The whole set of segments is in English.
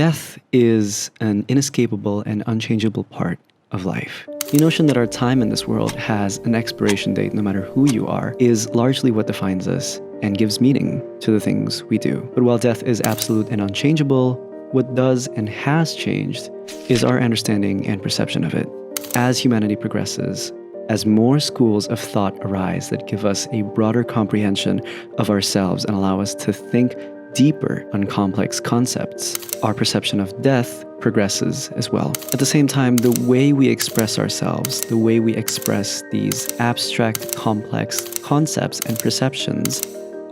Death is an inescapable and unchangeable part of life. The notion that our time in this world has an expiration date no matter who you are is largely what defines us and gives meaning to the things we do. But while death is absolute and unchangeable, what does and has changed is our understanding and perception of it. As humanity progresses, as more schools of thought arise that give us a broader comprehension of ourselves and allow us to think deeper on complex concepts, our perception of death progresses as well. At the same time, the way we express ourselves, the way we express these abstract, complex concepts and perceptions,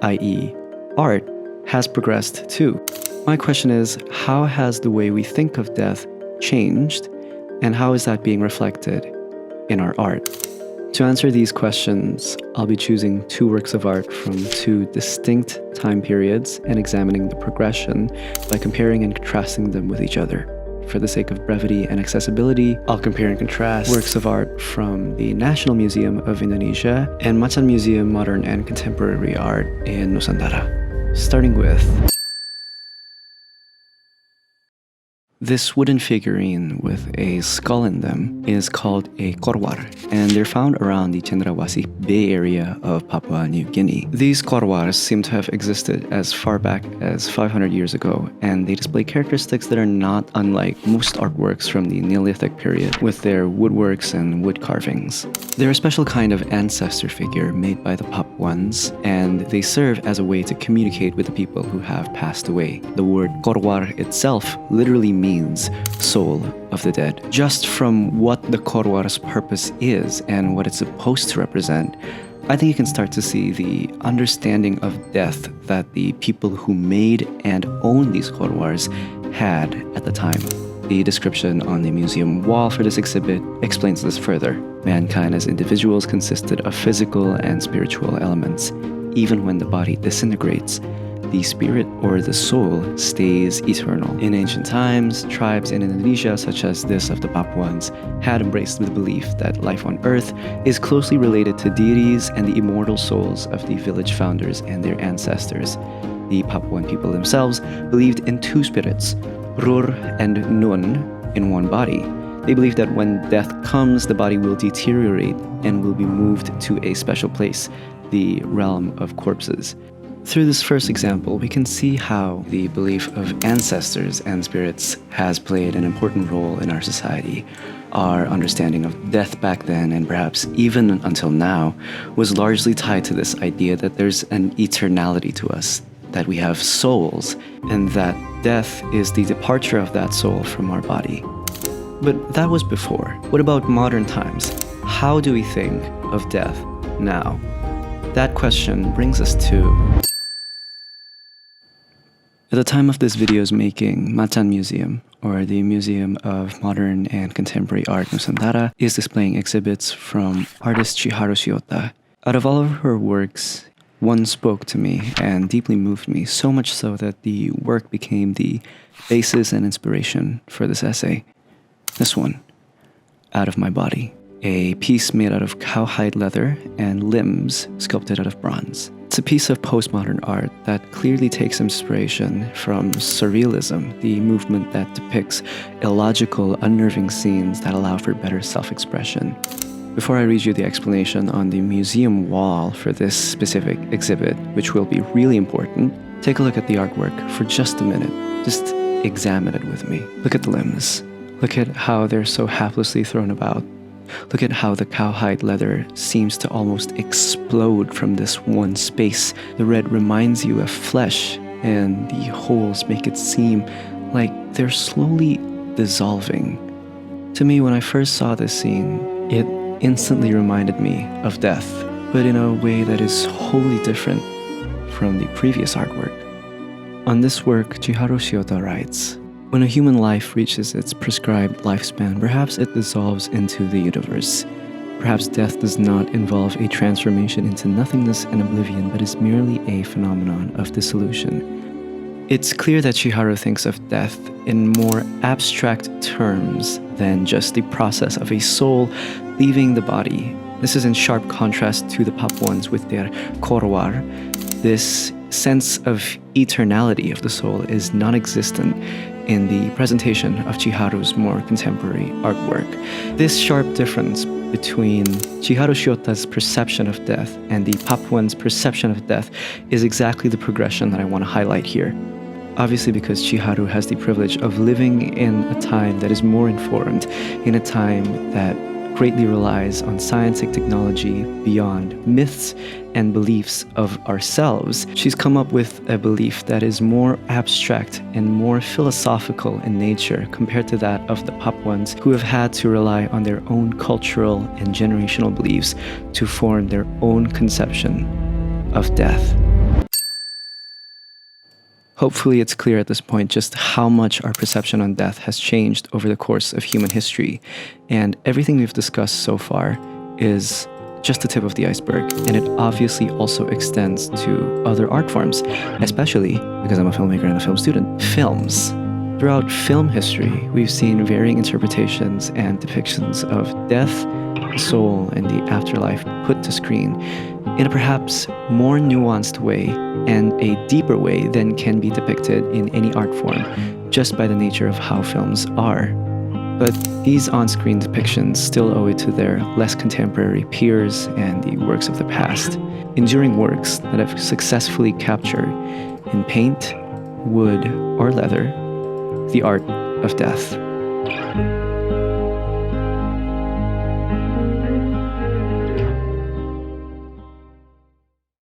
i.e., art, has progressed too. My question is, how has the way we think of death changed, and how is that being reflected in our art? To answer these questions, I'll be choosing two works of art from two distinct time periods and examining the progression by comparing and contrasting them with each other. For the sake of brevity and accessibility, I'll compare and contrast works of art from the National Museum of Indonesia and Macan Museum Modern and Contemporary Art in Nusantara. Starting with this wooden figurine with a skull in them is called a korwar, and they're found around the Cendrawasih Bay area of Papua New Guinea. These korwars seem to have existed as far back as 500 years ago, and they display characteristics that are not unlike most artworks from the Neolithic period, with their woodworks and wood carvings. They're a special kind of ancestor figure made by the Papuans, and they serve as a way to communicate with the people who have passed away. The word korwar itself literally means soul of the dead. Just from what the korwar's purpose is and what it's supposed to represent, I think you can start to see the understanding of death that the people who made and owned these korwars had at the time. The description on the museum wall for this exhibit explains this further. Mankind as individuals consisted of physical and spiritual elements. Even when the body disintegrates, the spirit or the soul stays eternal. In ancient times, tribes in Indonesia, such as this of the Papuans, had embraced the belief that life on earth is closely related to deities and the immortal souls of the village founders and their ancestors. The Papuan people themselves believed in two spirits, Rur and Nun, in one body. They believed that when death comes, the body will deteriorate and will be moved to a special place, the realm of corpses. Through this first example, we can see how the belief of ancestors and spirits has played an important role in our society. Our understanding of death back then, and perhaps even until now, was largely tied to this idea that there's an eternality to us, that we have souls, and that death is the departure of that soul from our body. But that was before. What about modern times? How do we think of death now? That question brings us to... At the time of this video's making, Macan Museum, or the Museum of Modern and Contemporary Art Nusantara, is displaying exhibits from artist Chiharu Shiota. Out of all of her works, one spoke to me and deeply moved me, so much so that the work became the basis and inspiration for this essay. This one, Out of My Body, a piece made out of cowhide leather and limbs sculpted out of bronze. It's a piece of postmodern art that clearly takes inspiration from surrealism, the movement that depicts illogical, unnerving scenes that allow for better self-expression. Before I read you the explanation on the museum wall for this specific exhibit, which will be really important, take a look at the artwork for just a minute. Just examine it with me. Look at the limbs. Look at how they're so haplessly thrown about. Look at how the cowhide leather seems to almost explode from this one space. The red reminds you of flesh, and the holes make it seem like they're slowly dissolving. To me, when I first saw this scene, it instantly reminded me of death, but in a way that is wholly different from the previous artwork. On this work, Chiharu Shiota writes, "When a human life reaches its prescribed lifespan, perhaps it dissolves into the universe. Perhaps death does not involve a transformation into nothingness and oblivion, but is merely a phenomenon of dissolution." It's clear that Chiharu thinks of death in more abstract terms than just the process of a soul leaving the body. This is in sharp contrast to the Papuans with their korwar. This sense of eternality of the soul is non-existent in the presentation of Chiharu's more contemporary artwork. This sharp difference between Chiharu Shiota's perception of death and the Papuan's perception of death is exactly the progression that I want to highlight here. Obviously, because Chiharu has the privilege of living in a time that is more informed, in a time that greatly relies on science and technology beyond myths and beliefs of ourselves. She's come up with a belief that is more abstract and more philosophical in nature compared to that of the Papuans, who have had to rely on their own cultural and generational beliefs to form their own conception of death. Hopefully it's clear at this point just how much our perception on death has changed over the course of human history. And everything we've discussed so far is just the tip of the iceberg. And it obviously also extends to other art forms, especially because I'm a filmmaker and a film student, films. Throughout film history, we've seen varying interpretations and depictions of death, the soul, and the afterlife put to screen in a perhaps more nuanced way and a deeper way than can be depicted in any art form, just by the nature of how films are. But these on-screen depictions still owe it to their less contemporary peers and the works of the past, enduring works that have successfully captured, in paint, wood, or leather, the art of death.